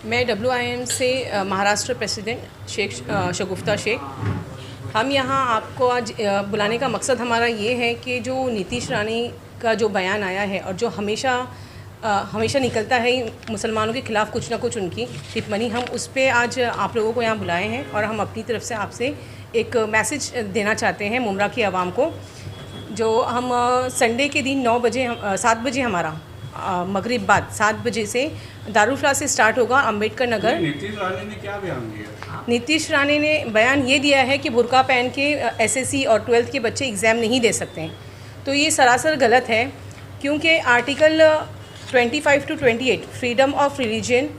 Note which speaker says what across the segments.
Speaker 1: मैं WIM से Maharashtra president Sheikh शगुफ्ता शेख। हम यहाँ आपको आज बुलाने का मकसद हमारा ये है कि जो नीतीश रानी का जो बयान आया है और जो हमेशा निकलता है मुसलमानों के ख़िलाफ़ कुछ ना कुछ उनकी टिप्पणी, हम उस पर आज आप लोगों को यहाँ बुलाए हैं और हम अपनी तरफ से आपसे एक मैसेज देना चाहते हैं मुमरा की आवाम को। जो हम संडे के दिन 7 बजे हमारा मगरिब बाद 7 बजे से दारुल से स्टार्ट होगा अम्बेडकर नगर।
Speaker 2: नीतीश रानी ने क्या बयान दिया?
Speaker 1: नीतीश रानी ने बयान ये दिया है कि बुर्का पहन के SSC और 12th के बच्चे एग्ज़ाम नहीं दे सकते हैं। तो ये सरासर गलत है, क्योंकि article 25 to 28 freedom of religion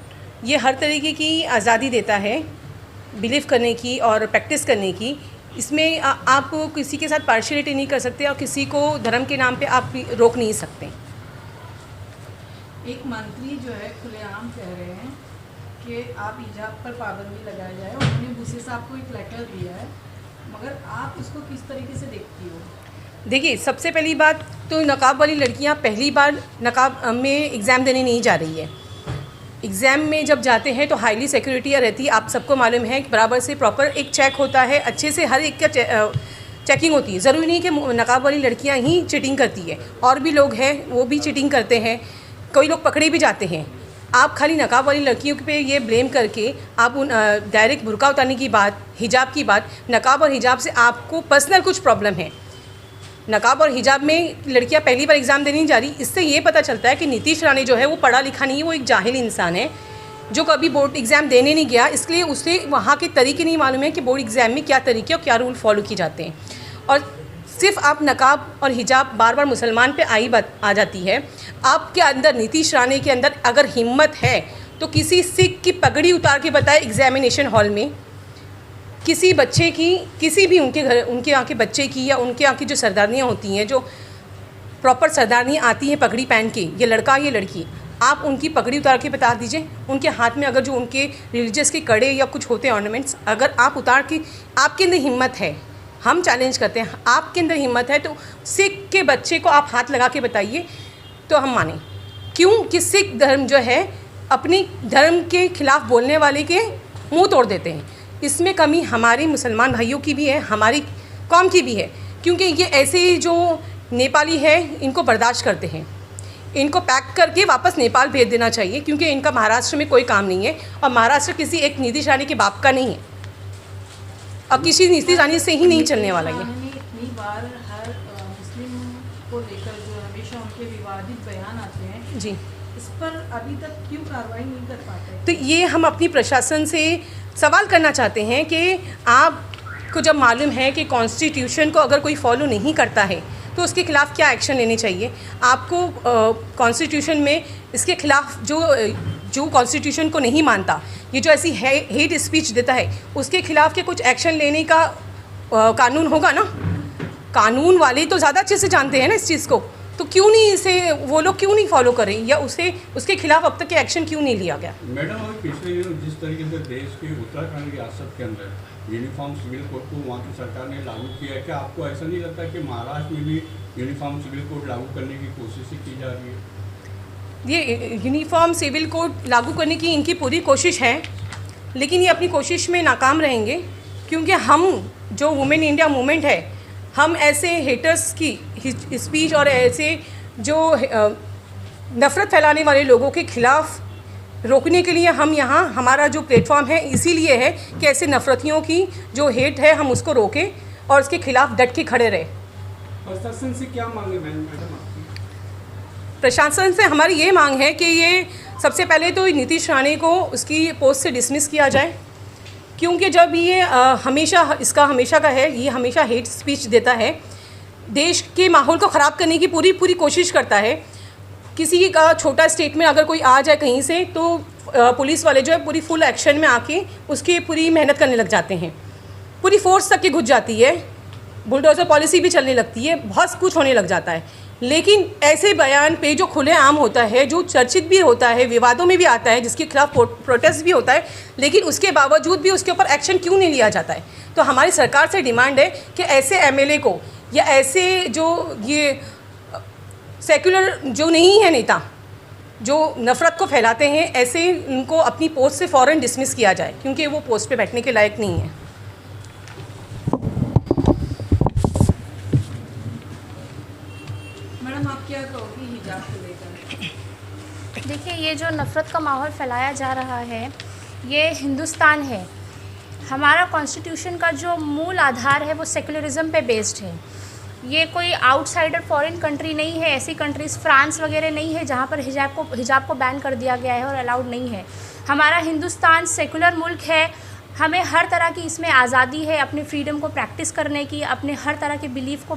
Speaker 1: ये हर तरीके की आज़ादी देता है बिलीव करने की और प्रैक्टिस करने की। इसमें आप किसी के साथ पार्शियलिटी नहीं कर सकते और किसी को धर्म के नाम पे आप रोक नहीं सकते।
Speaker 3: एक मंत्री जो है खुलेआम कह रहे हैं कि आप हिजाब पर पाबंदी लगाया जाए। उन्होंने भूसे साहब को एक लेटर दिया है, मगर आप इसको किस तरीके से देखती हो?
Speaker 1: देखिए, सबसे पहली बात तो नकाब वाली लड़कियां पहली बार नकाब में एग्ज़ाम देने नहीं जा रही है। एग्ज़ाम में जब जाते हैं तो हाईली सिक्योरिटी रहती है। आप सबको मालूम है कि बराबर से प्रॉपर एक चेक होता है, अच्छे से हर एक का चेकिंग होती है। ज़रूरी नहीं कि नकाब वाली लड़कियां ही चीटिंग करती है, और भी लोग हैं वो भी चीटिंग करते हैं, कई लोग पकड़े भी जाते हैं। आप खाली नकाब वाली लड़कियों पे ये ब्लेम करके आप उन डायरेक्ट बुर्का उतारने की बात, हिजाब की बात, नकाब और हिजाब से आपको पर्सनल कुछ प्रॉब्लम है। नकाब और हिजाब में लड़कियां पहली बार एग्ज़ाम देने नहीं जा रही। इससे ये पता चलता है कि नीतीश रानी जो है वो पढ़ा लिखा नहीं है, वो एक जाहिल इंसान है जो कभी बोर्ड एग्ज़ाम देने नहीं गया, इसलिए उसे वहाँ के तरीके नहीं मालूम है कि बोर्ड एग्ज़ाम में क्या तरीके और क्या रूल फॉलो किए जाते हैं। और सिर्फ आप नकाब और हिजाब बार बार मुसलमान पे आ जाती है। आपके अंदर, नीतीश रानी के अंदर अगर हिम्मत है तो किसी सिख की पगड़ी उतार के बताए एग्जामिनेशन हॉल में, किसी बच्चे की, किसी भी उनके यहाँ के बच्चे की या उनके यहाँ की जो सरदारनियाँ होती हैं, जो प्रॉपर सरदारनियाँ आती हैं पगड़ी पहन के, ये लड़का ये लड़की, आप उनकी पगड़ी उतार के बता दीजिए। उनके हाथ में अगर जो उनके रिलीजियस के कड़े या कुछ होते हैं ऑर्नामेंट्स, अगर आप उतार के, आपके अंदर हिम्मत है, हम चैलेंज करते हैं, आपके अंदर हिम्मत है तो सिख के बच्चे को आप हाथ लगा के बताइए तो हम माने। क्यों कि सिख धर्म जो है अपनी धर्म के खिलाफ बोलने वाले के मुंह तोड़ देते हैं। इसमें कमी हमारे मुसलमान भाइयों की भी है, हमारी कौम की भी है, क्योंकि ये ऐसे जो नेपाली है इनको बर्दाश्त करते हैं। इनको पैक करके वापस नेपाल भेज देना चाहिए, क्योंकि इनका महाराष्ट्र में कोई काम नहीं है और महाराष्ट्र किसी एक नीतीश रानी के बाप का नहीं है और किसी नीतीश रानी से ही नहीं चलने वाला है।
Speaker 3: इतनी बार हर मुस्लिम को लेकर जो हमेशा उनके विवादित बयान आते हैं
Speaker 1: जी,
Speaker 3: इस पर अभी तक क्यों कार्रवाई नहीं कर पाते?
Speaker 1: तो ये हम अपनी प्रशासन से सवाल करना चाहते हैं कि आपको जब मालूम है कि कॉन्स्टिट्यूशन को अगर कोई फॉलो नहीं करता है तो उसके खिलाफ़ क्या एक्शन लेने चाहिए। आपको कॉन्स्टिट्यूशन में इसके खिलाफ़ जो कॉन्स्टिट्यूशन को नहीं मानता, ये जो ऐसी हेट स्पीच देता है, उसके खिलाफ़ के कुछ एक्शन लेने का कानून होगा ना। कानून वाले तो ज़्यादा अच्छे से जानते हैं ना इस चीज़ को, तो क्यों नहीं इसे वो लोग क्यों नहीं फॉलो करें, या उसके खिलाफ अब तक के एक्शन क्यों नहीं लिया गया?
Speaker 2: मैडम, अभी पिछले दिनों जिस तरीके से देश के उत्तराखंड रियासत के अंदर यूनिफॉर्म सिविल कोड को वहाँ की सरकार ने लागू किया है, क्या आपको ऐसा नहीं लगता कि महाराष्ट्र में भी यूनिफॉर्म सिविल कोड लागू करने की कोशिश की जा रही है?
Speaker 1: ये यूनिफॉर्म सिविल कोड लागू करने की इनकी पूरी कोशिश है, लेकिन ये अपनी कोशिश में नाकाम रहेंगे, क्योंकि हम जो वुमेन इंडिया मूवमेंट है, हम ऐसे हेटर्स की स्पीच और ऐसे जो नफ़रत फैलाने वाले लोगों के ख़िलाफ़ रोकने के लिए हम यहाँ, हमारा जो प्लेटफॉर्म है इसीलिए है कि ऐसे नफ़रतियों की जो हेट है हम उसको रोकें और उसके ख़िलाफ़ डट के खड़े रहें।
Speaker 4: प्रशासन से क्या मांगे मैडम?
Speaker 1: प्रशासन से हमारी ये मांग है कि ये सबसे पहले तो नीतीश रानी को उसकी पोस्ट से डिसमिस किया जाए, क्योंकि जब ये हमेशा का है, ये हमेशा हेट स्पीच देता है, देश के माहौल को ख़राब करने की पूरी कोशिश करता है। किसी का छोटा स्टेटमेंट अगर कोई आ जाए कहीं से तो पुलिस वाले जो है पूरी फुल एक्शन में आके उसकी पूरी मेहनत करने लग जाते हैं, पूरी फोर्स तक के घुस जाती है, बुलडोज़र पॉलिसी भी चलने लगती है, बहुत कुछ होने लग जाता है। लेकिन ऐसे बयान पे जो खुलेआम होता है, जो चर्चित भी होता है, विवादों में भी आता है, जिसके खिलाफ प्रोटेस्ट भी होता है, लेकिन उसके बावजूद भी उसके ऊपर एक्शन क्यों नहीं लिया जाता है? तो हमारी सरकार से डिमांड है कि ऐसे MLA को या ऐसे जो ये सेक्युलर जो नहीं है नेता, जो नफ़रत को फैलाते हैं, ऐसे उनको अपनी पोस्ट से फ़ौरन डिसमिस किया जाए, क्योंकि वो पोस्ट पे बैठने के लायक नहीं है।
Speaker 3: मैडम आप क्या कहोगी हिजाब को लेकर?
Speaker 5: देखिए, ये जो नफ़रत का माहौल फैलाया जा रहा है, ये हिंदुस्तान है। हमारा कॉन्स्टिट्यूशन का जो मूल आधार है वो सेकुलरिज़म पे बेस्ड है। ये कोई आउटसाइडर फॉरेन कंट्री नहीं है। ऐसी कंट्रीज़ फ्रांस वगैरह नहीं है जहाँ पर हिजाब को बैन कर दिया गया है और अलाउड नहीं है। हमारा हिंदुस्तान सेकुलर मुल्क है। हमें हर तरह की इसमें आज़ादी है, अपने फ्रीडम को प्रैक्टिस करने की, अपने हर तरह के बिलीफ को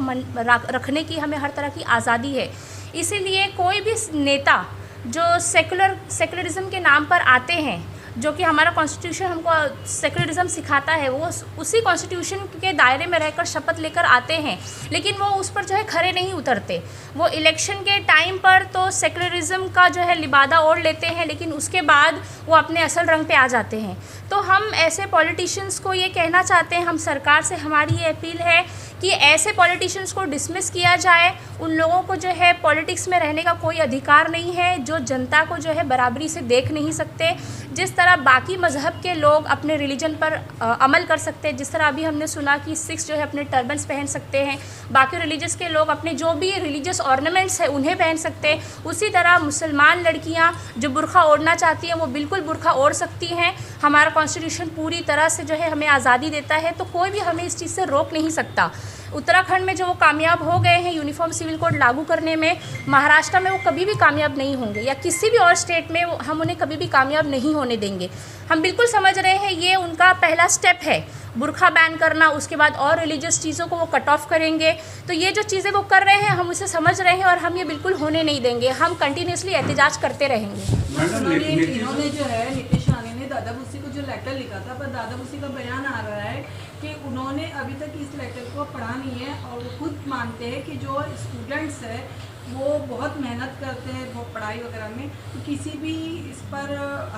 Speaker 5: रखने की हमें हर तरह की आज़ादी है। इसीलिए कोई भी नेता जो सेकुलरिज़म के नाम पर आते हैं, जो कि हमारा कॉन्स्टिट्यूशन हमको सेकुलरिज़म सिखाता है, वो उसी कॉन्स्टिट्यूशन के दायरे में रहकर शपथ लेकर आते हैं, लेकिन वो उस पर जो है खरे नहीं उतरते। वो इलेक्शन के टाइम पर तो सेकुलरिज़म का जो है लिबादा ओढ़ लेते हैं, लेकिन उसके बाद वो अपने असल रंग पे आ जाते हैं। तो हम ऐसे पॉलिटिशियंस को ये कहना चाहते हैं, हम सरकार से हमारी ये अपील है कि ऐसे पॉलिटिशियंस को डिसमिस किया जाए। उन लोगों को जो है पॉलिटिक्स में रहने का कोई अधिकार नहीं है, जो जनता को जो है बराबरी से देख नहीं सकते। जिस तरह बाकी मज़हब के लोग अपने रिलीजन पर अमल कर सकते हैं, जिस तरह अभी हमने सुना कि सिख्स जो है अपने टर्बन्स पहन सकते हैं, बाकी रिलीजियस के लोग अपने जो भी रिलीजियस ऑर्नामेंट्स है उन्हें पहन सकते हैं, उसी तरह मुसलमान लड़कियां जो बुर्का ओढ़ना चाहती हैं वो बिल्कुल बुर्का ओढ़ सकती हैं। हमारा कॉन्स्टिट्यूशन पूरी तरह से जो है हमें आज़ादी देता है, तो कोई भी हमें इस चीज़ से रोक नहीं सकता। उत्तराखंड में जो वो कामयाब हो गए हैं यूनिफॉर्म सिविल कोड लागू करने में, महाराष्ट्र में वो कभी भी कामयाब नहीं होंगे, या किसी भी और स्टेट में हम उन्हें कभी भी कामयाब नहीं होने देंगे। हम बिल्कुल समझ रहे हैं ये उनका पहला स्टेप है, बुर्का बैन करना, उसके बाद और रिलीजियस चीज़ों को वो कट ऑफ करेंगे। तो ये जो चीज़ें वो कर रहे हैं हम उसे समझ रहे हैं और हम ये बिल्कुल होने नहीं देंगे। हम कंटिन्यूसली एहतजाज करते रहेंगे।
Speaker 3: इन्होंने जो है नीतीश रानी ने दादा भूसी को जो लेटर लिखा था, पर दादा भूसी का बयान आ रहा है कि उन्होंने अभी तक इस लेटर को पढ़ा नहीं है, और वो खुद मानते हैं कि जो स्टूडेंट्स है वो बहुत मेहनत करते हैं वो पढ़ाई वगैरह में, तो किसी भी इस पर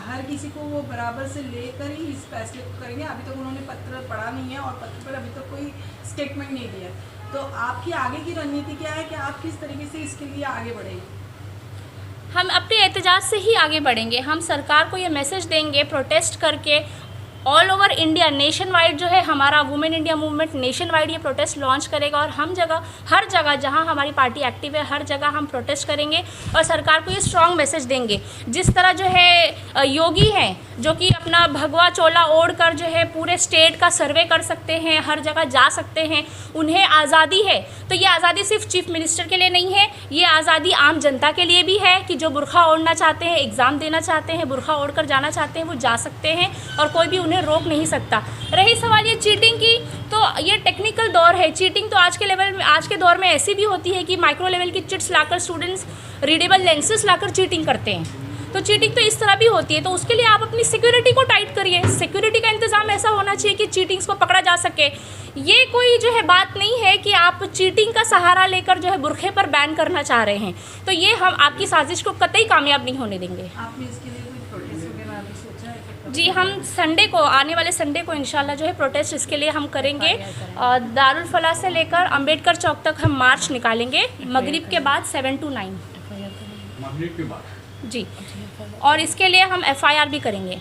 Speaker 3: हर किसी को वो बराबर से लेकर ही इस फैसले को करेंगे। अभी तक उन्होंने पत्र पढ़ा नहीं है और पत्र पर अभी तक कोई स्टेटमेंट नहीं दिया। तो आपकी आगे की रणनीति क्या है कि आप किस तरीके से इसके लिए आगे बढ़ेंगे?
Speaker 5: हम अपने एहतजाज से ही आगे बढ़ेंगे। हम सरकार को ये मैसेज देंगे प्रोटेस्ट करके। All over India, nation wide जो है हमारा women India movement nation wide ये प्रोटेस्ट लॉन्च करेगा, और हर जगह जहां हमारी पार्टी एक्टिव है हर जगह हम प्रोटेस्ट करेंगे और सरकार को ये स्ट्रॉन्ग मैसेज देंगे। जिस तरह जो है योगी हैं जो कि अपना भगवा चोला ओढ़ कर जो है पूरे स्टेट का सर्वे कर सकते हैं, हर जगह जा सकते हैं, उन्हें आज़ादी है। तो ये आज़ादी सिर्फ चीफ मिनिस्टर के लिए नहीं है, ये आज़ादी आम जनता के लिए भी है कि जो बुर्का ओढ़ना चाहते हैं, एग्ज़ाम देना चाहते हैं, बुर्का ओढ़ कर जाना चाहते हैं, वो जा सकते हैं और कोई भी रोक नहीं सकता। रही सवाल ये चीटिंग की, तो ये टेक्निकल दौर है। चीटिंग तो आज के दौर में ऐसी भी होती है कि माइक्रो लेवल की चिट्स लाकर स्टूडेंट्स रीडेबल लेंसेज लाकर चीटिंग करते हैं। तो चीटिंग तो इस तरह भी होती है। तो उसके लिए आप अपनी सिक्योरिटी को टाइट करिए। सिक्योरिटी का इंतजाम ऐसा होना चाहिए कि चीटिंग्स को पकड़ा जा सके। ये कोई जो है बात नहीं है कि आप चीटिंग का सहारा लेकर जो है बुरखे पर बैन करना चाह रहे हैं। तो ये हम आपकी साजिश को कतई कामयाब नहीं होने देंगे।
Speaker 3: आपने इसके लिए कोई प्रोटेस्ट वगैरह अभी सोचा है?
Speaker 5: जी, हम संडे को, आने वाले संडे को इंशाल्लाह जो है प्रोटेस्ट इसके लिए हम करेंगे। दारुल फलाह से लेकर अंबेडकर चौक तक हम मार्च निकालेंगे मगरिब के बाद 7 to 9
Speaker 2: मगरिब के बाद।
Speaker 5: जी, और इसके लिए हम FIR भी करेंगे।